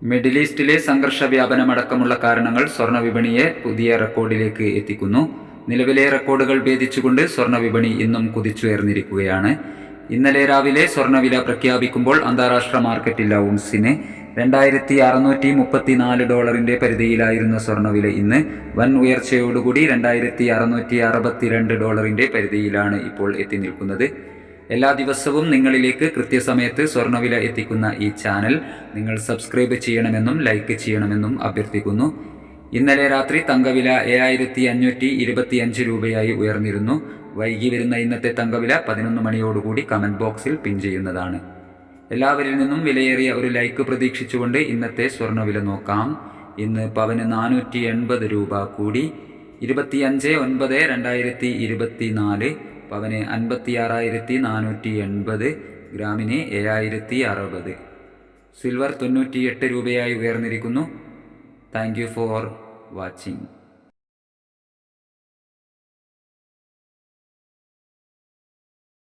Middle ഈസ്റ്റിലെ സംഘർഷ വ്യാപനമടക്കമുള്ള കാരണങ്ങൾ സ്വർണ്ണ വിപണിയെ പുതിയ റെക്കോർഡിലേക്ക് എത്തിക്കുന്നു. നിലവിലെ റെക്കോർഡുകൾ ഭേദിച്ചുകൊണ്ട് സ്വർണ്ണ വിപണി ഇന്നും കുതിച്ചുയർന്നിരിക്കുകയാണ്. ഇന്നലെ രാവിലെ സ്വർണ്ണവില പ്രഖ്യാപിക്കുമ്പോൾ അന്താരാഷ്ട്ര മാർക്കറ്റിൽ ഔൺസിന് $2,634 പരിധിയിലായിരുന്ന സ്വർണ്ണവില ഇന്ന് വൻ ഉയർച്ചയോടുകൂടി $2,662 പരിധിയിലാണ് ഇപ്പോൾ എത്തി നിൽക്കുന്നത്. എല്ലാ ദിവസവും നിങ്ങളിലേക്ക് കൃത്യസമയത്ത് സ്വർണ്ണവില എത്തിക്കുന്ന ഈ ചാനൽ നിങ്ങൾ സബ്സ്ക്രൈബ് ചെയ്യണമെന്നും ലൈക്ക് ചെയ്യണമെന്നും അഭ്യർത്ഥിക്കുന്നു. ഇന്നലെ രാത്രി തങ്കവില 7,525 രൂപയായി ഉയർന്നിരുന്നു. വൈകി വരുന്ന ഇന്നത്തെ തങ്കവില 11 മണിയോടുകൂടി കമൻറ്റ് ബോക്സിൽ പിൻ ചെയ്യുന്നതാണ്. എല്ലാവരിൽ നിന്നും വിലയേറിയ ഒരു ലൈക്ക് പ്രതീക്ഷിച്ചുകൊണ്ട് ഇന്നത്തെ സ്വർണ്ണവില നോക്കാം. ഇന്ന് പവന് 480 രൂപ കൂടി 25/9/2024. പവന് 56,480, ഗ്രാമിന് 7,060. സിൽവർ 98 രൂപയായി ഉയർന്നിരിക്കുന്നു. Thank you for watching.